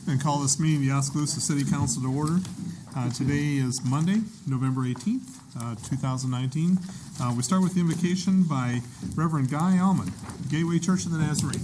And call this meeting, the Oskaloosa City Council, to order. Today is Monday, November 18th, 2019. We start with the invocation by Reverend Guy Allman, Gateway Church of the Nazarene.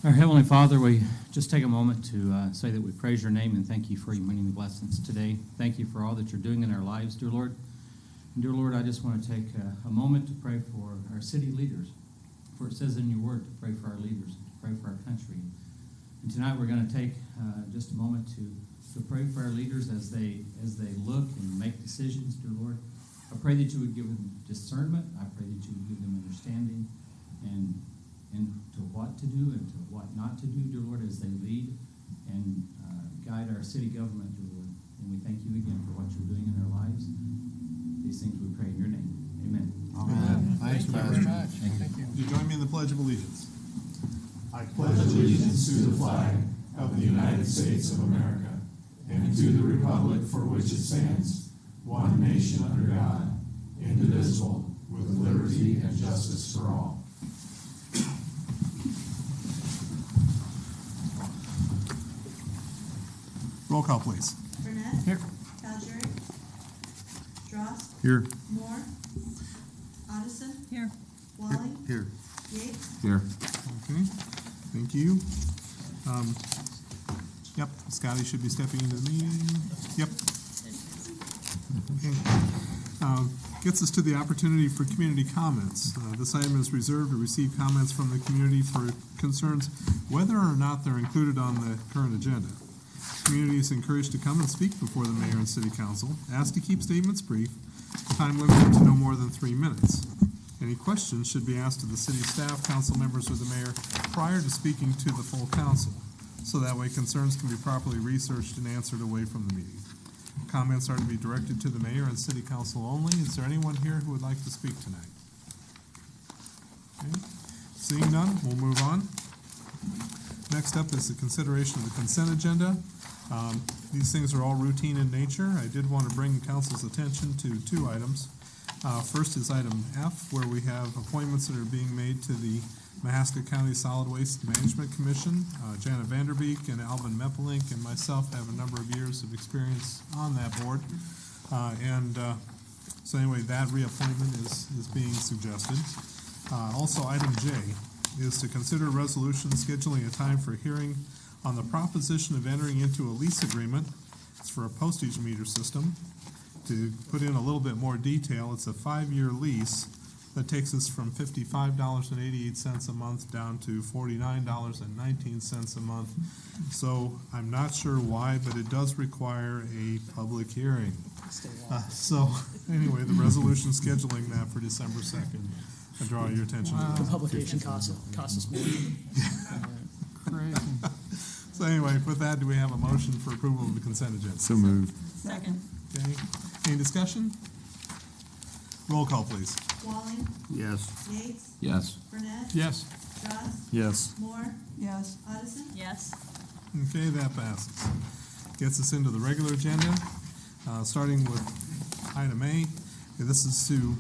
Our Heavenly Father, we just take a moment to say that we praise your name and thank you for your many blessings today. Thank you for all that you're doing in our lives, dear Lord. And dear Lord, I just want to take a moment to pray for our city leaders. For it says in your word to pray for our leaders, to pray for our country. And tonight we're going to take just a moment to pray for our leaders as they look and make decisions, dear Lord. I pray that you would give them discernment. I pray that you would give them understanding and to what to do and to what not to do, dear Lord, as they lead and guide our city government, dear Lord. And we thank you again for what you're doing in our lives. These things we pray in your name. Amen. Amen. Thank you very much. Thank you. Would you join me in the Pledge of Allegiance? I pledge allegiance to the flag of the United States of America and to the republic for which it stands, one nation under God, indivisible, with liberty and justice for all. Roll call, please. Burnett. Here. Calgery. Drost. Here. Moore. Addison. Here. Walling. Here. Yates. Here. Okay, thank you. Yep, Scotty should be stepping into the meeting. Yep. Okay. Gets us to the opportunity for community comments. This item is reserved to receive comments from the community for concerns whether or not they're included on the current agenda. Community is encouraged to come and speak before the mayor and city council. Asked to keep statements brief, time limited to no more than 3 minutes. Any questions should be asked of the city staff, council members, or the mayor prior to speaking to the full council, so that way concerns can be properly researched and answered away from the meeting. Comments are to be directed to the mayor and city council only. Is there anyone here who would like to speak tonight? Okay. Seeing none, we'll move on. Next up is the consideration of the consent agenda. These things are all routine in nature. I did want to bring council's attention to 2 items. First is item F, where we have appointments that are being made to the Mahaska County Solid Waste Management Commission. Janet Vanderbeek and Alvin Meppelink and myself have a number of years of experience on that board. So anyway, that reappointment is being suggested. Also, item J is to consider a resolution scheduling a time for hearing on the proposition of entering into a lease agreement. It's for a postage meter system. To put in a little bit more detail, it's a 5-year lease that takes us from $55.88 a month down to $49.19 a month. So I'm not sure why, but it does require a public hearing. So anyway, the resolution scheduling that for December 2nd. I draw your attention to that. The publication costs us more. Crazy. So anyway, with that, do we have a motion for approval of the consent agenda? So moved. Second. Okay. Any discussion? Roll call, please. Walling. Yes. Yates. Yes. Burnett. Yes. Drost. Yes. Moore. Yes. Addison. Yes. Okay, that passes. Gets us into the regular agenda, starting with item A. This is to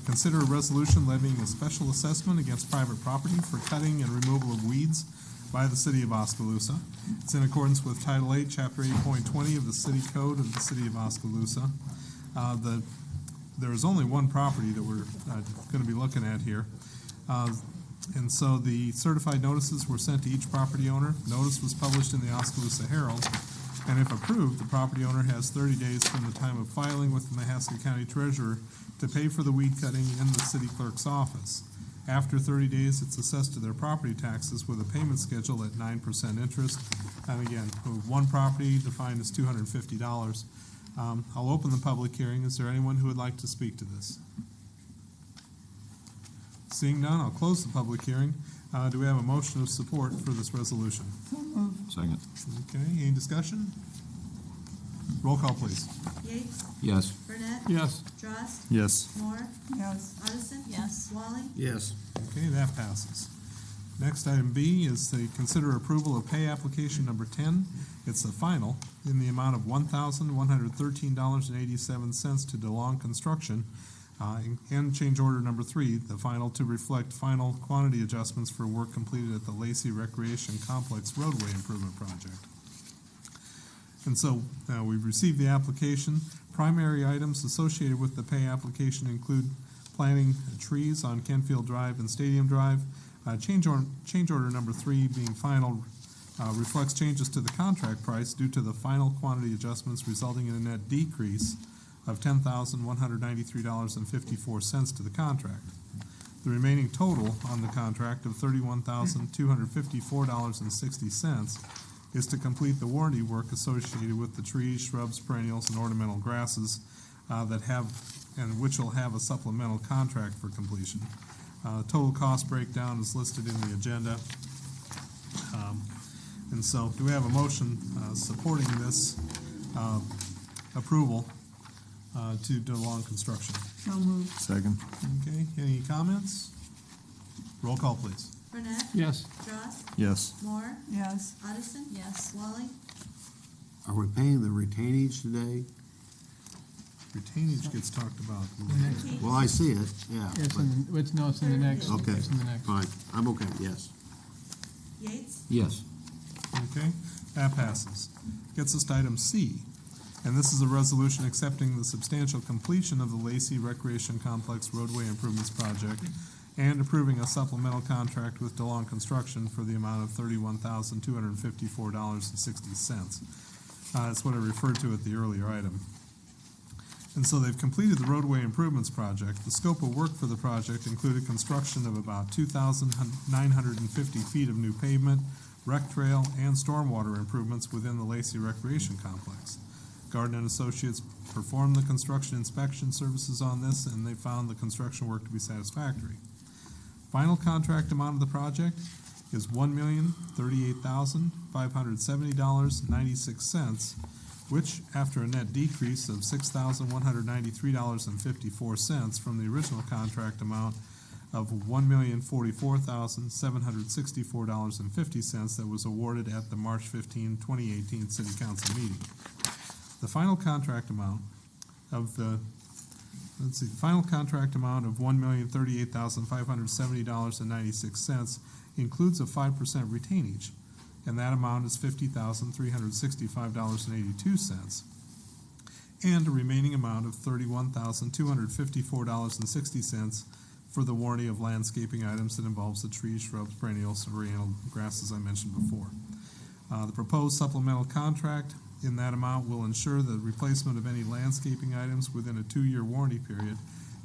consider a resolution levying a special assessment against private property for cutting and removal of weeds by the city of Oskaloosa. It's in accordance with Title 8, Chapter 8.20 of the City Code of the City of Oskaloosa. There is only one property that we're going to be looking at here. And so the certified notices were sent to each property owner. Notice was published in the Oskaloosa Herald. And if approved, the property owner has 30 days from the time of filing with the Mahaska County Treasurer to pay for the weed cutting in the city clerk's office. After 30 days, it's assessed to their property taxes with a payment schedule at 9% interest. And again, one property defined as $250. I'll open the public hearing. Is there anyone who would like to speak to this? Seeing none, I'll close the public hearing. Do we have a motion of support for this resolution? Second. Okay, any discussion? Roll call, please. Yates. Yes. Burnett. Yes. Drost. Yes. Moore. Yes. Addison. Yes. Walling. Yes. Okay, that passes. Next, item B is to consider approval of pay application number 10. It's the final in the amount of $1,113.87 to DeLong Construction And change order number 3, the final to reflect final quantity adjustments for work completed at the Lacey Recreation Complex Roadway Improvement Project. And so we've received the application. Primary items associated with the pay application include planting trees on Kenfield Drive and Stadium Drive. Change order number 3 being final reflects changes to the contract price due to the final quantity adjustments resulting in a net decrease of $10,193.54 to the contract. The remaining total on the contract of $31,254.60 is to complete the warranty work associated with the trees, shrubs, perennials, and ornamental grasses that have and which will have a supplemental contract for completion. Total cost breakdown is listed in the agenda. And so, do we have a motion supporting this approval to DeLong Construction? So moved. Second. Okay, any comments? Roll call, please. Burnett. Yes. Ross. Yes. Moore. Yes. Addison. Yes. Walling. Are we paying the retainage today? Retainage gets talked about. Well, I see it, yeah. It's but- it's in the next. Okay, It's in the next. fine, I'm okay, yes. Yates. Yes. Okay, that passes. Gets us to item C, and this is a resolution accepting the substantial completion of the Lacey Recreation Complex Roadway Improvements Project and approving a supplemental contract with DeLong Construction for the amount of $31,254.60. That's what I referred to at the earlier item. And so they've completed the roadway improvements project. The scope of work for the project included construction of about 2,950 feet of new pavement, rec trail, and stormwater improvements within the Lacey Recreation Complex. Garden & Associates performed the construction inspection services on this, and they found the construction work to be satisfactory. Final contract amount of the project is $1,038,570.96, which, after a net decrease of $6,193.54 from the original contract amount of $1,044,764.50 that was awarded at the March 15, 2018 City Council meeting. The final contract amount of $1,038,570.96 includes a 5% retainage, and that amount is $50,365.82, and a remaining amount of $31,254.60 for the warranty of landscaping items that involves the trees, shrubs, perennials, and ornamental grasses I mentioned before. The proposed supplemental contract in that amount will ensure the replacement of any landscaping items within a 2-year warranty period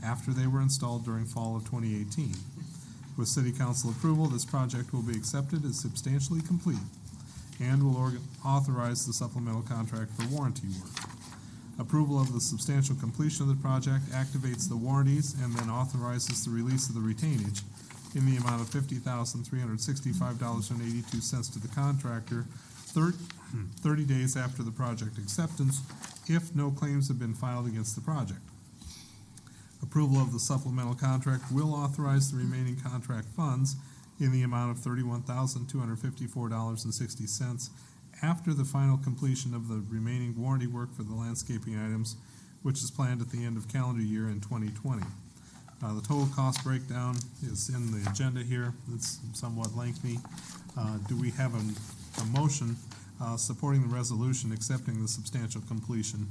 after they were installed during fall of 2018. With City Council approval, this project will be accepted as substantially complete and will authorize the supplemental contract for warranty work. Approval of the substantial completion of the project activates the warranties and then authorizes the release of the retainage in the amount of $50,365.82 to the contractor 30 days after the project acceptance, if no claims have been filed against the project. Approval of the supplemental contract will authorize the remaining contract funds in the amount of $31,254.60 after the final completion of the remaining warranty work for the landscaping items, which is planned at the end of calendar year in 2020. The total cost breakdown is in the agenda here. It's somewhat lengthy. Do we have a motion supporting the resolution accepting the substantial completion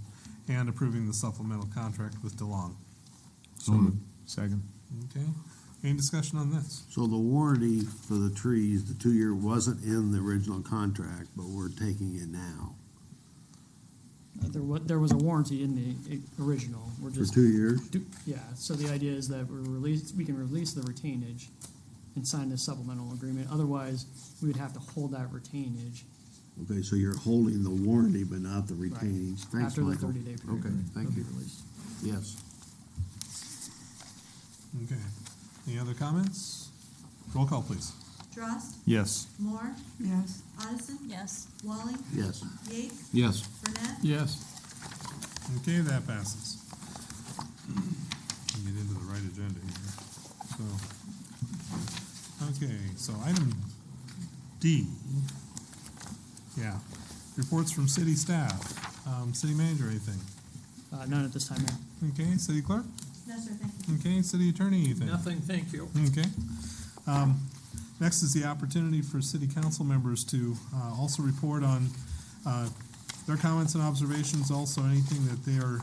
and approving the supplemental contract with DeLong? So moved. Second. Okay. Any discussion on this? So the warranty for the trees, the 2-year, wasn't in the original contract, but we're taking it now. There was a warranty in the original. We're For just 2 years? yeah. So the idea is that we can release the retainage and sign this supplemental agreement. Otherwise, we would have to hold that retainage Okay, so you're holding the warranty but not the retainage. Thanks, after the Michael. 30-day period. Okay, thank It'll you. be released. Yes. Okay. Any other comments? Roll call, please. Drost. Yes. Moore. Yes. Addison. Yes. Walling. Yes. Yates. Yes. Burnett. Yes. Okay, that passes. Get into the right agenda here. So item D. Yeah. Reports from city staff. City manager, anything? None at this time, Mayor. Okay, city clerk? No, sir, thank you. Okay, city attorney, anything? Nothing, thank you. Okay. Next is the opportunity for city council members to also report on their comments and observations, also anything that they are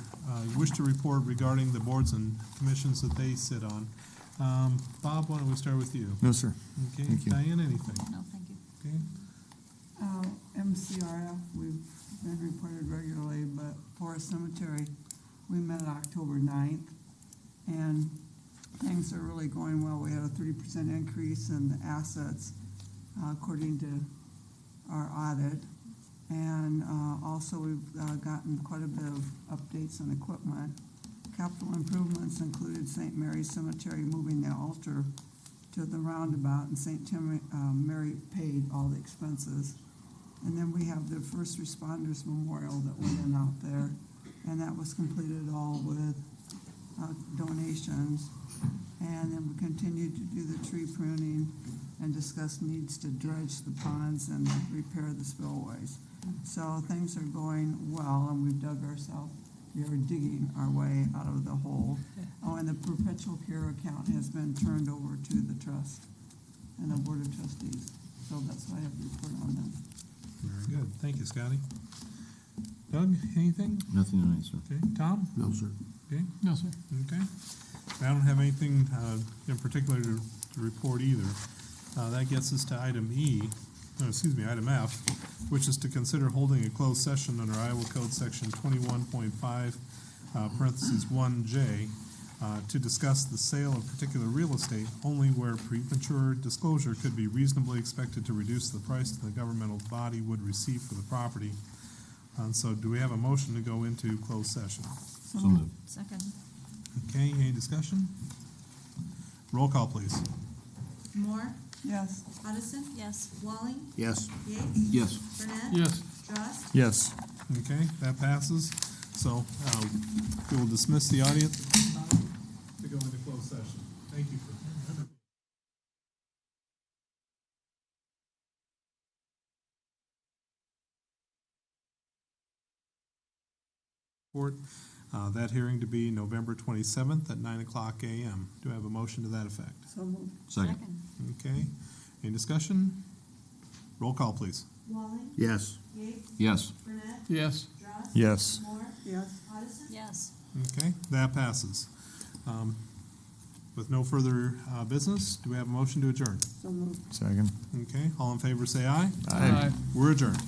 wish to report regarding the boards and commissions that they sit on. Bob, why don't we start with you? No, sir. Okay, Thank you. Diane, anything? No, thank you. Okay, MCRF, we've been reported regularly, but Forest Cemetery, we met October 9th, and things are really going well. We had a 30% increase in the assets, according to our audit. And also we've gotten quite a bit of updates on equipment. Capital improvements included St. Mary's Cemetery moving the altar to the roundabout, and St. Tim Mary paid all the expenses. And then we have the First Responders Memorial that went in out there, and that was completed all with donations. And then we continued to do the tree pruning and discuss needs to dredge the ponds and repair the spillways. So things are going well, and we've dug ourselves, we are digging our way out of the hole. Oh, and the perpetual care account has been turned over to the trust and the board of trustees. So that's what I have to report on them. very good. Thank you, Scotty. Doug, anything? Nothing tonight, sir. Okay, Tom? No, sir. Okay, No, sir. okay. I don't have anything in particular to report either. That gets us to item item F, which is to consider holding a closed session under Iowa Code Section 21.5, parentheses 1J, to discuss the sale of particular real estate only where premature disclosure could be reasonably expected to reduce the price that the governmental body would receive for the property. So do we have a motion to go into closed session? So moved. Second. Okay, any discussion? Roll call, please. Moore, Yes. Addison. Yes. Walling, Yes. Yates, Yes. Burnett. Yes. Drost, Yes. Okay, that passes. So we will dismiss the audience to go into closed session. Thank you for. That hearing to be November 27th at 9:00 a.m. Do I have a motion to that effect? So moved. Second. Okay, any discussion? Roll call, please. Walling, Yes. Yates, Yes. Burnett, Yes. Drost. Yes. Moore, Yes. Addison. Yes. Okay, that passes. With no further business, do we have a motion to adjourn? So moved. Second. Okay, all in favor say aye. Aye. We're adjourned.